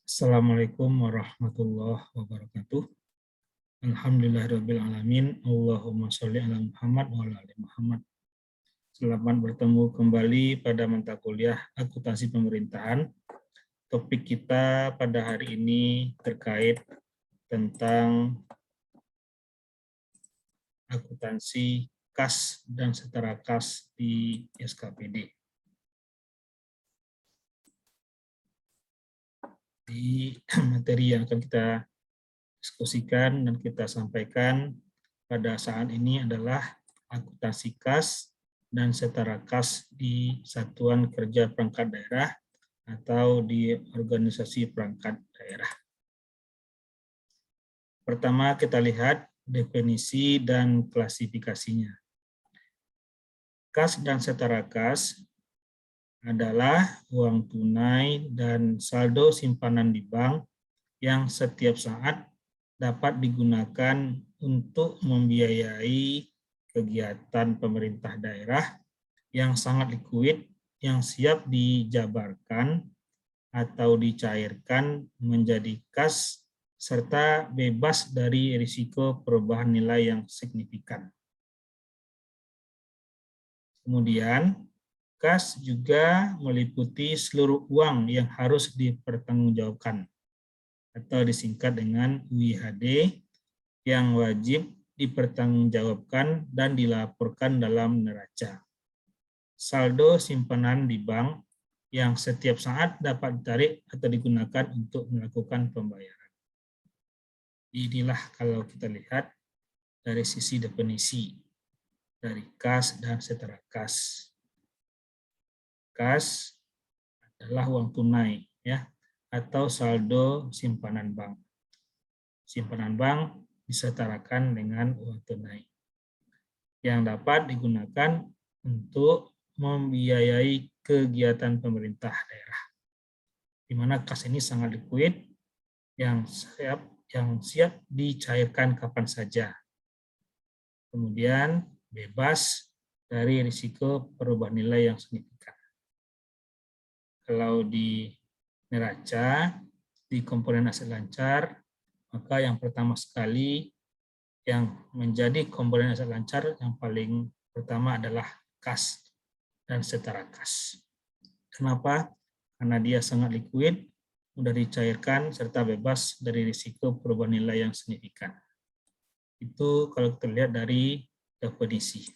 Assalamualaikum warahmatullahi wabarakatuh. Alhamdulillahirabbil alamin. Allahumma sholli ala Muhammad wa ala ali Muhammad. Selamat bertemu kembali pada mata kuliah akuntansi pemerintahan. Topik kita pada hari ini terkait tentang akuntansi kas dan setara kas di SKPD. Di materi yang akan kita diskusikan dan kita sampaikan pada saat ini adalah akuntansi kas dan setara kas di satuan kerja perangkat daerah atau di organisasi perangkat daerah. Pertama kita lihat definisi dan klasifikasinya. Kas dan setara kas adalah uang tunai dan saldo simpanan di bank yang setiap saat dapat digunakan untuk membiayai kegiatan pemerintah daerah yang sangat likuid, yang siap dijabarkan atau dicairkan menjadi kas, serta bebas dari risiko perubahan nilai yang signifikan. Kemudian, kas juga meliputi seluruh uang yang harus dipertanggungjawabkan, atau disingkat dengan UIHD, yang wajib dipertanggungjawabkan dan dilaporkan dalam neraca. Saldo simpanan di bank yang setiap saat dapat ditarik atau digunakan untuk melakukan pembayaran. Inilah kalau kita lihat dari sisi definisi dari kas dan setara kas. Kas adalah uang tunai, ya, atau saldo simpanan bank. Simpanan bank disetarakan dengan uang tunai yang dapat digunakan untuk membiayai kegiatan pemerintah daerah, di mana kas ini sangat likuid, yang siap dicairkan kapan saja. Kemudian bebas dari risiko perubahan nilai yang signifikan. Kalau di neraca, di komponen aset lancar, maka yang pertama sekali yang menjadi komponen aset lancar yang paling pertama adalah kas dan setara kas. Kenapa? Karena dia sangat likuid, mudah dicairkan, serta bebas dari risiko perubahan nilai yang signifikan. Itu kalau kita lihat dari definisi.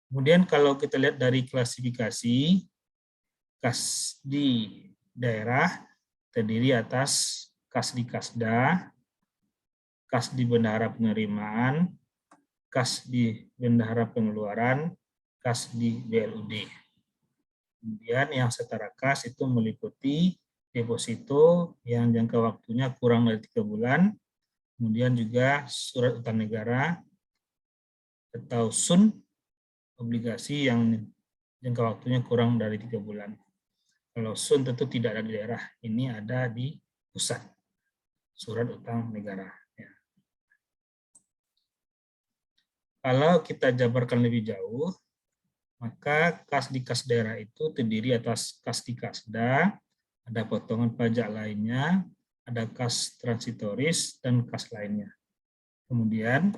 Kemudian kalau kita lihat dari klasifikasi, kas di daerah terdiri atas kas di Kasda, kas di bendahara penerimaan, kas di bendahara pengeluaran, kas di BLUD. Kemudian yang setara kas itu meliputi deposito yang jangka waktunya kurang dari 3 bulan, kemudian juga surat utang negara atau SUN, obligasi yang jangka waktunya kurang dari 3 bulan. Kalau SUN tentu tidak ada di daerah, ini ada di pusat, surat utang negara. Ya. Kalau kita jabarkan lebih jauh, maka kas di kas daerah itu terdiri atas kas di Kasda, ada potongan pajak lainnya, ada kas transitoris, dan kas lainnya. Kemudian,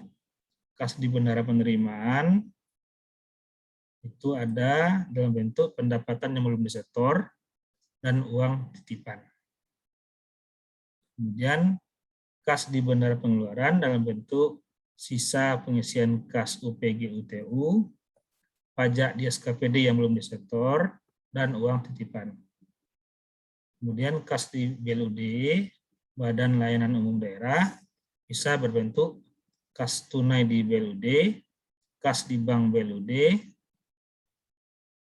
kas di bendahara penerimaan, itu ada dalam bentuk pendapatan yang belum disetor, dan uang titipan. Kemudian, kas di bendahara pengeluaran dalam bentuk sisa pengisian kas UPG UTU, pajak di SKPD yang belum disetor, dan uang titipan. Kemudian kas di BLUD, Badan Layanan Umum Daerah, bisa berbentuk kas tunai di BLUD, kas di bank BLUD,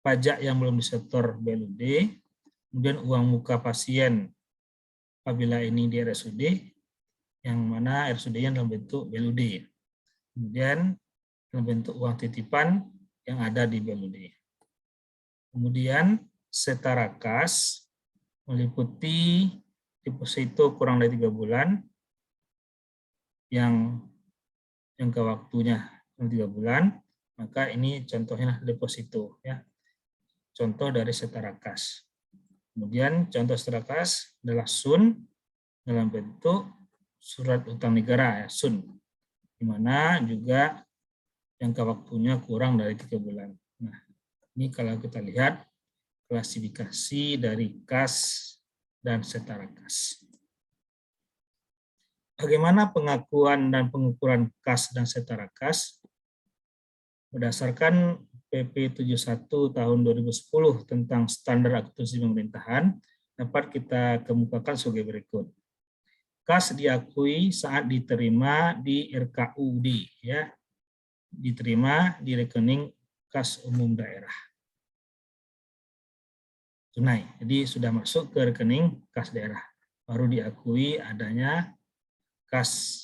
pajak yang belum disetor BLUD, kemudian uang muka pasien apabila ini di RSUD, yang mana RSUD-nya dalam bentuk BLUD. Kemudian dalam bentuk uang titipan yang ada di BLUD. Kemudian setara kas meliputi deposito kurang dari 3 bulan yang jangka waktunya 3 bulan, maka ini contohnya deposito, ya. Contoh dari setara kas. Kemudian contoh setara kas adalah SUN dalam bentuk surat utang negara, ya, SUN, di mana juga jangka waktunya kurang dari 3 bulan. Nah, ini kalau kita lihat klasifikasi dari kas dan setara kas. Bagaimana pengakuan dan pengukuran kas dan setara kas? Berdasarkan PP 71 tahun 2010 tentang standar akuntansi pemerintahan, dapat kita kemukakan sebagai berikut. Kas diakui saat diterima di RKUD, ya, diterima di rekening kas umum daerah tunai. Jadi sudah masuk ke rekening kas daerah, baru diakui adanya kas.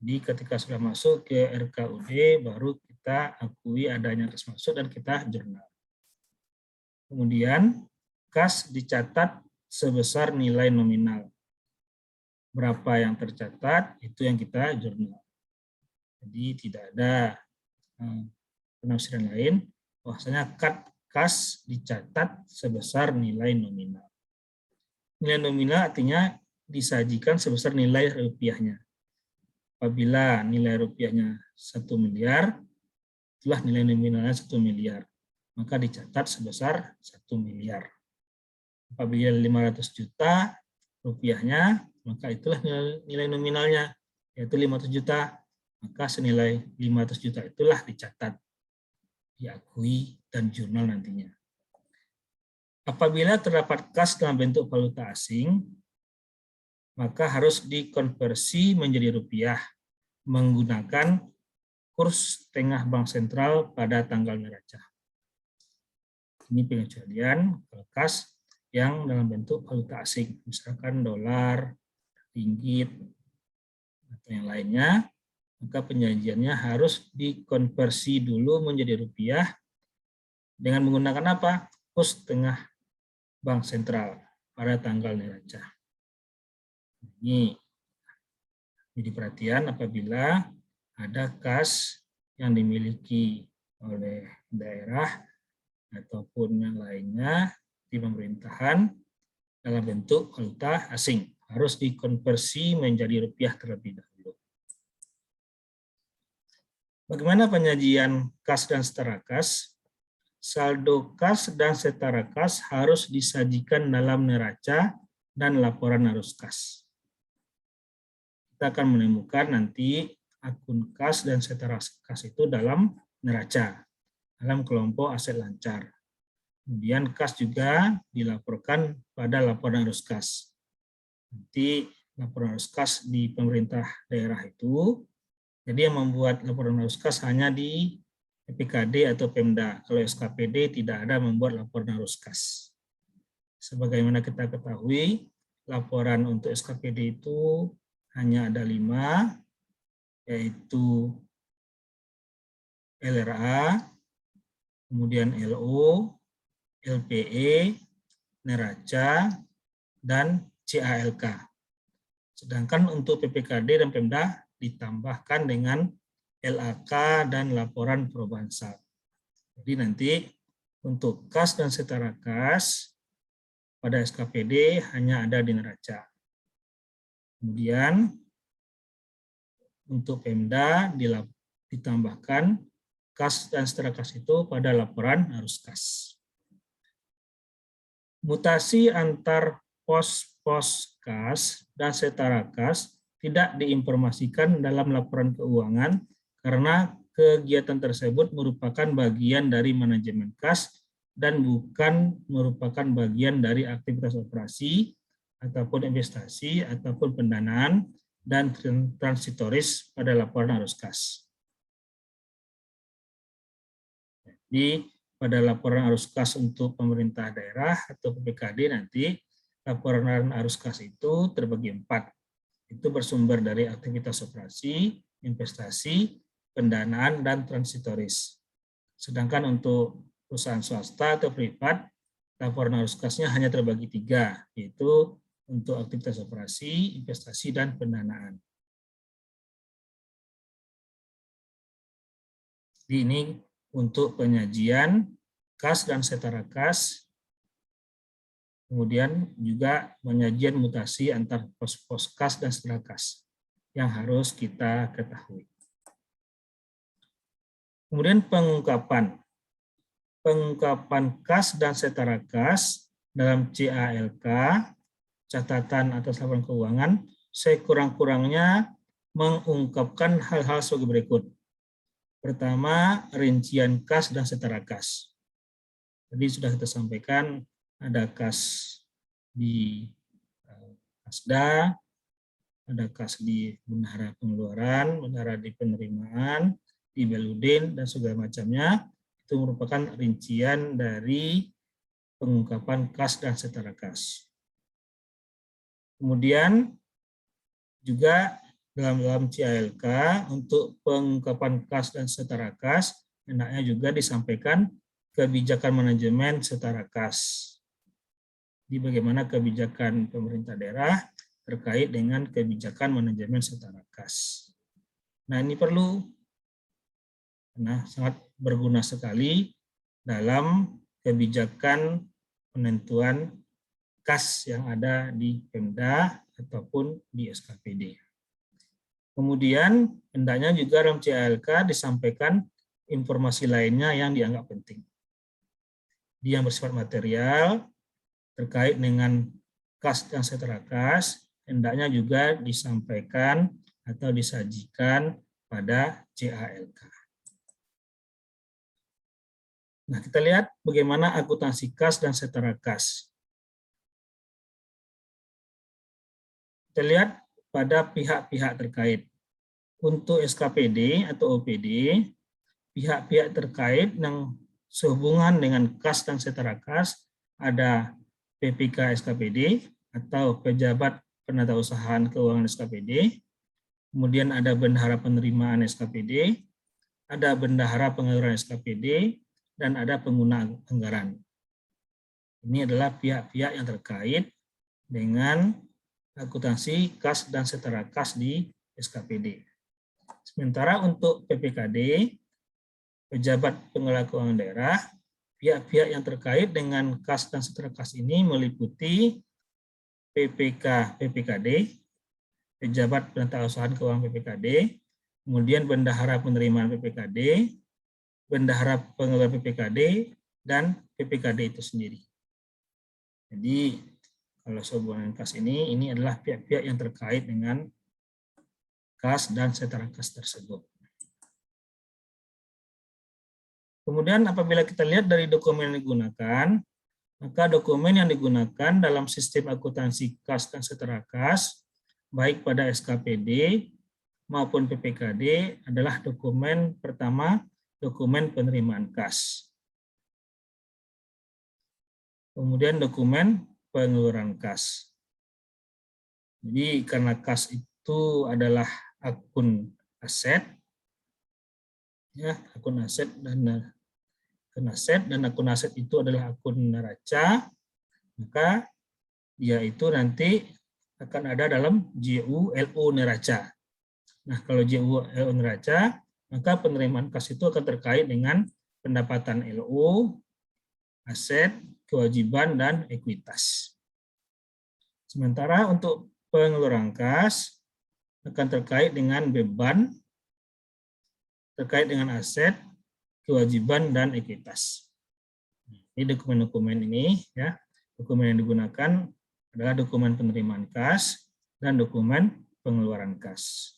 Jadi ketika sudah masuk ke RKUD, baru kita akui adanya kas masuk dan kita jurnal. Kemudian kas dicatat sebesar nilai nominal. Berapa yang tercatat, itu yang kita jurnal. Jadi tidak ada penafsiran lain, bahwasanya kas dicatat sebesar nilai nominal. Nilai nominal artinya disajikan sebesar nilai rupiahnya. Apabila nilai rupiahnya 1 miliar, itulah nilai nominalnya 1 miliar. Maka dicatat sebesar 1 miliar. Apabila 500 juta rupiahnya, maka itulah nilai nominalnya, yaitu 500 juta. Maka senilai 500 juta itulah dicatat, diakui, dan jurnal nantinya. Apabila terdapat kas dalam bentuk valuta asing, maka harus dikonversi menjadi rupiah menggunakan kurs tengah bank sentral pada tanggal neraca. Ini pengecualian kas yang dalam bentuk valuta asing, misalkan dolar, ringgit, atau yang lainnya, maka penyajiannya harus dikonversi dulu menjadi rupiah dengan menggunakan apa? Kurs tengah bank sentral pada tanggal neraca. Ini jadi perhatian apabila ada kas yang dimiliki oleh daerah ataupun yang lainnya di pemerintahan dalam bentuk valuta asing, harus dikonversi menjadi rupiah terlebih dahulu. Bagaimana penyajian kas dan setara kas? Saldo kas dan setara kas harus disajikan dalam neraca dan laporan arus kas. Kita akan menemukan nanti akun kas dan setara kas itu dalam neraca, dalam kelompok aset lancar. Kemudian kas juga dilaporkan pada laporan arus kas. Nanti laporan arus kas di pemerintah daerah itu, jadi yang membuat laporan arus kas hanya di PPKD atau Pemda. Kalau SKPD tidak ada membuat laporan arus kas. Sebagaimana kita ketahui, laporan untuk SKPD itu hanya ada 5, yaitu LRA, kemudian LO, LPE, neraca, dan CALK. Sedangkan untuk PPKD dan Pemda ditambahkan dengan LAK dan laporan perubahan saldo. Jadi nanti untuk kas dan setara kas pada SKPD hanya ada di neraca. Kemudian untuk Pemda ditambahkan kas dan setara kas itu pada laporan arus kas. Mutasi antar pos-pos kas dan setara kas tidak diinformasikan dalam laporan keuangan karena kegiatan tersebut merupakan bagian dari manajemen kas dan bukan merupakan bagian dari aktivitas operasi ataupun investasi ataupun pendanaan dan transitoris pada laporan arus kas. Jadi pada laporan arus kas untuk pemerintah daerah atau PPKD nanti laporan arus kas itu terbagi 4. Itu bersumber dari aktivitas operasi, investasi, pendanaan, dan transitoris. Sedangkan untuk perusahaan swasta atau privat, laporan arus kasnya hanya terbagi 3, yaitu untuk aktivitas operasi, investasi, dan pendanaan. Jadi ini untuk penyajian kas dan setara kas Kemudian juga penyajian mutasi antar pos-pos kas dan setelah kas yang harus kita ketahui. Kemudian pengungkapan kas dan setara kas dalam CALK, catatan atas laporan keuangan, sekurang-kurangnya mengungkapkan hal-hal sebagai berikut. Pertama, rincian kas dan setara kas. Tadi sudah kita sampaikan, ada kas di Kasda, ada kas di bendahara pengeluaran, bendahara di penerimaan, di Beludin, dan segala macamnya. Itu merupakan rincian dari pengungkapan kas dan setara kas. Kemudian juga dalam CALK untuk pengungkapan kas dan setara kas, hendaknya juga disampaikan kebijakan manajemen setara kas. Di bagaimana kebijakan pemerintah daerah terkait dengan kebijakan manajemen setara kas. Nah, ini perlu, karena sangat berguna sekali dalam kebijakan penentuan kas yang ada di Pemda ataupun di SKPD. Kemudian, hendaknya juga dalam CALK disampaikan informasi lainnya yang dianggap penting. Yang bersifat material, terkait dengan kas dan setara kas, hendaknya juga disampaikan atau disajikan pada CALK. Nah, kita lihat bagaimana akuntansi kas dan setara kas. Kita lihat pada pihak-pihak terkait. Untuk SKPD atau OPD, pihak-pihak terkait yang sehubungan dengan kas dan setara kas ada PPK SKPD atau pejabat penatausahaan keuangan SKPD, kemudian ada bendahara penerimaan SKPD, ada bendahara pengeluaran SKPD, dan ada pengguna anggaran. Ini adalah pihak-pihak yang terkait dengan akuntansi kas dan setara kas di SKPD. Sementara untuk PPKD, pejabat pengelola keuangan daerah, pihak-pihak yang terkait dengan kas dan setara kas ini meliputi PPKD, pejabat penatausahaan keuangan PPKD, kemudian bendahara penerimaan PPKD, bendahara pengelola PPKD, dan PPKD itu sendiri. Jadi kalau sehubungan kas ini adalah pihak-pihak yang terkait dengan kas dan setara kas tersebut. Kemudian apabila kita lihat dari dokumen yang digunakan, maka dokumen yang digunakan dalam sistem akuntansi kas dan setara kas, baik pada SKPD maupun PPKD adalah dokumen pertama, dokumen penerimaan kas. Kemudian dokumen pengeluaran kas. Jadi karena kas itu adalah akun aset, ya, akun aset dan akun aset itu adalah akun neraca, maka dia itu nanti akan ada dalam JULO neraca. Nah, kalau JULO neraca, maka penerimaan kas itu akan terkait dengan pendapatan LO, aset, kewajiban, dan ekuitas. Sementara untuk pengeluaran kas akan terkait dengan beban, terkait dengan aset, kewajiban, dan ekuitas. Ini dokumen-dokumen ini, ya, dokumen yang digunakan adalah dokumen penerimaan kas dan dokumen pengeluaran kas.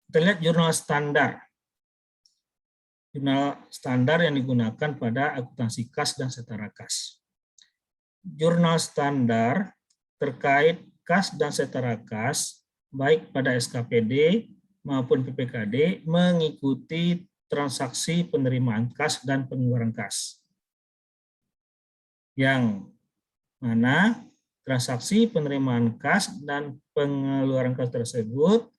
Kita lihat jurnal standar. Jurnal standar yang digunakan pada akuntansi kas dan setara kas. Jurnal standar terkait kas dan setara kas, baik pada SKPD maupun PPKD, mengikuti transaksi penerimaan kas dan pengeluaran kas. Yang mana transaksi penerimaan kas dan pengeluaran kas tersebut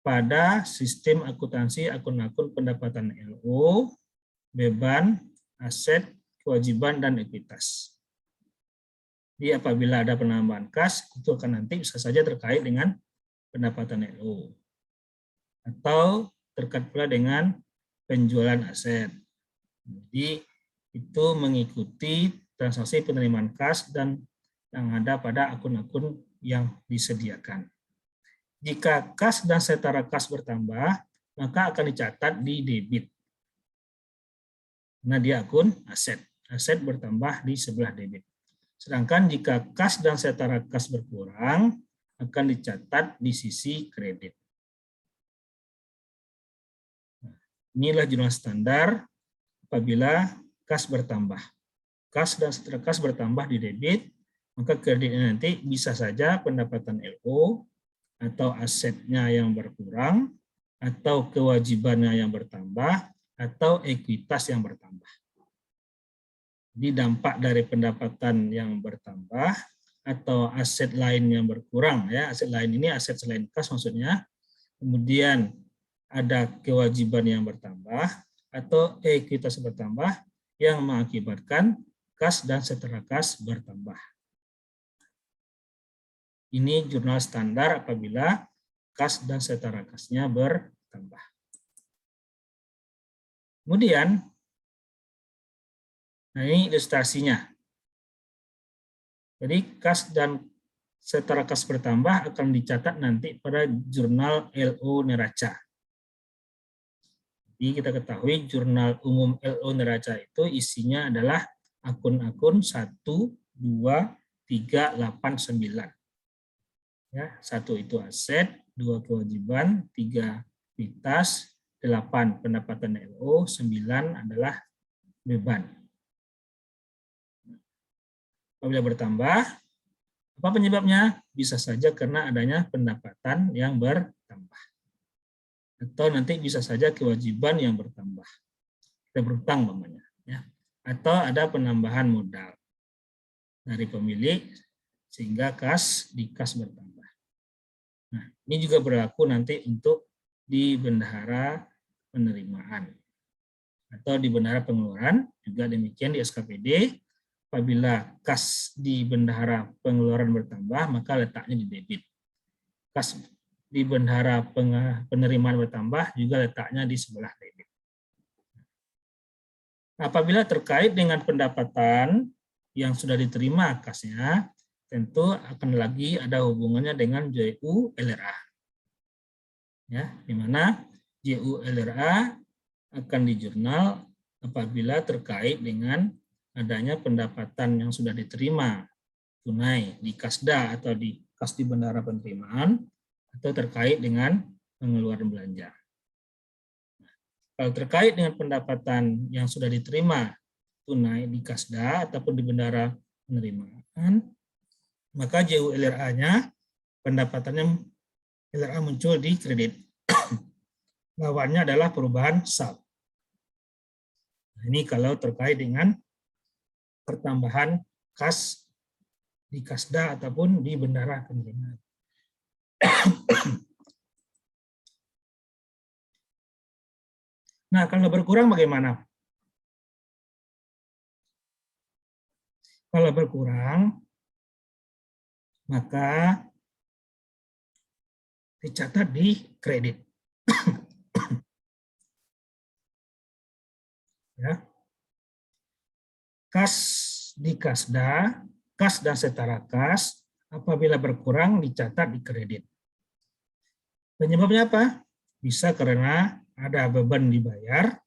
pada sistem akuntansi akun-akun pendapatan LO, beban, aset, kewajiban, dan ekuitas. Jadi apabila ada penambahan kas, itu akan nanti bisa saja terkait dengan pendapatan LO. Atau terkait pula dengan penjualan aset. Jadi itu mengikuti transaksi penerimaan kas dan yang ada pada akun-akun yang disediakan. Jika kas dan setara kas bertambah, maka akan dicatat di debit. Karena dia akun aset. Aset bertambah di sebelah debit. Sedangkan jika kas dan setara kas berkurang, akan dicatat di sisi kredit. Inilah jurnal standar apabila kas bertambah. Kas dan setara kas bertambah di debit, maka kreditnya nanti bisa saja pendapatan LO, atau asetnya yang berkurang, atau kewajibannya yang bertambah, atau ekuitas yang bertambah. Jadi dampak dari pendapatan yang bertambah atau aset lain yang berkurang, ya aset lain ini aset selain kas maksudnya, kemudian ada kewajiban yang bertambah atau ekuitas bertambah yang mengakibatkan kas dan setara kas bertambah. Ini jurnal standar apabila kas dan setara kasnya bertambah. Kemudian, nah ini ilustrasinya. Jadi kas dan setara kas bertambah akan dicatat nanti pada jurnal LO neraca. Jadi kita ketahui jurnal umum LO neraca itu isinya adalah akun-akun 1, 2, 3, 8, 9. Ya, 1 itu aset, 2 kewajiban, 3 ekuitas, 8 pendapatan LO, 9 adalah beban. Apabila bertambah, apa penyebabnya? Bisa saja karena adanya pendapatan yang bertambah. Atau nanti bisa saja kewajiban yang bertambah. Kita berutang namanya. Ya. Atau ada penambahan modal dari pemilik sehingga kas di kas bertambah. Nah, ini juga berlaku nanti untuk di bendahara penerimaan atau di bendahara pengeluaran, juga demikian di SKPD. Apabila kas di bendahara pengeluaran bertambah, maka letaknya di debit. Kas di bendahara penerimaan bertambah, juga letaknya di sebelah debit. Apabila terkait dengan pendapatan yang sudah diterima kasnya, tentu akan lagi ada hubungannya dengan JU LRA. Ya, di mana JU LRA akan dijurnal apabila terkait dengan adanya pendapatan yang sudah diterima tunai di Kasda atau di kas di bendahara penerimaan atau terkait dengan pengeluaran belanja. Kalau terkait dengan pendapatan yang sudah diterima tunai di Kasda ataupun di bendahara penerimaan, maka JU LRA-nya pendapatannya LRA muncul di kredit. Lawannya adalah perubahan saldo. Ini kalau terkait dengan pertambahan kas di Kasda ataupun di bendahara penerimaan. Nah, kalau berkurang bagaimana? Kalau berkurang, maka dicatat di kredit. Ya. Kas di Kasda, kas dan setara kas, apabila berkurang dicatat di kredit. Penyebabnya apa? Bisa karena ada beban dibayar,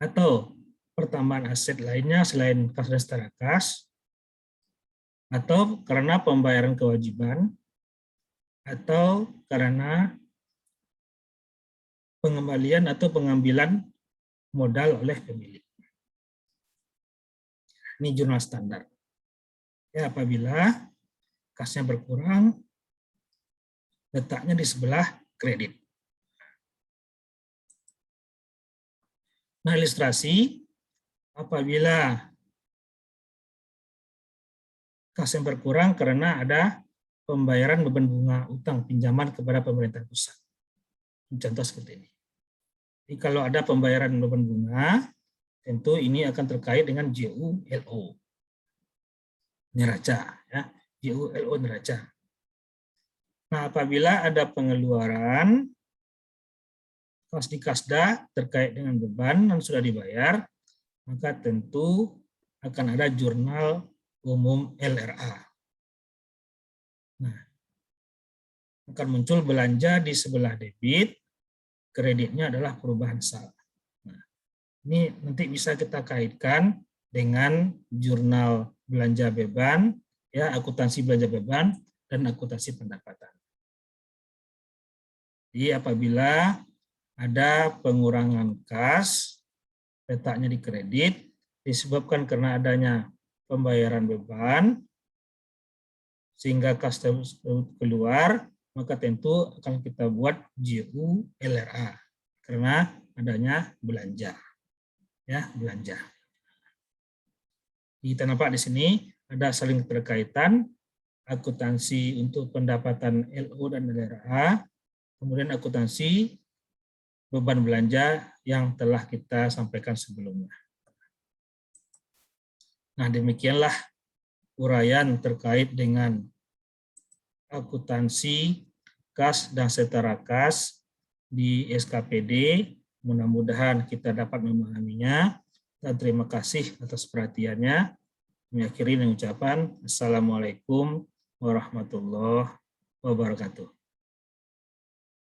atau pertambahan aset lainnya selain kas dan setara kas, atau karena pembayaran kewajiban, atau karena pengembalian atau pengambilan modal oleh pemilik. Ini jurnal standar. Ya, apabila kasnya berkurang, letaknya di sebelah kredit. Nah, ilustrasi apabila kas yang berkurang karena ada pembayaran beban bunga utang pinjaman kepada pemerintah pusat. Contoh seperti ini. Jadi kalau ada pembayaran beban bunga, tentu ini akan terkait dengan JU LO neraca, ya, JU LO neraca. Nah, apabila ada pengeluaran kas di kasda terkait dengan beban dan sudah dibayar, maka tentu akan ada jurnal umum LRA. Nah, akan muncul belanja di sebelah debit, kreditnya adalah perubahan saldo. Nah, ini nanti bisa kita kaitkan dengan jurnal belanja beban, ya, akuntansi belanja beban dan akuntansi pendapatan. Jadi apabila ada pengurangan kas, letaknya di kredit, disebabkan karena adanya pembayaran beban, sehingga kas tersebut keluar, maka tentu akan kita buat JU LRA karena adanya belanja, ya, belanja. Kita nampak di sini ada saling terkaitan akuntansi untuk pendapatan LO dan LRA, kemudian akuntansi beban belanja yang telah kita sampaikan sebelumnya. Nah, demikianlah uraian terkait dengan akuntansi kas dan setara kas di SKPD. Mudah-mudahan kita dapat memahaminya, dan terima kasih atas perhatiannya. Mengakhiri dengan ucapan Assalamualaikum warahmatullahi wabarakatuh.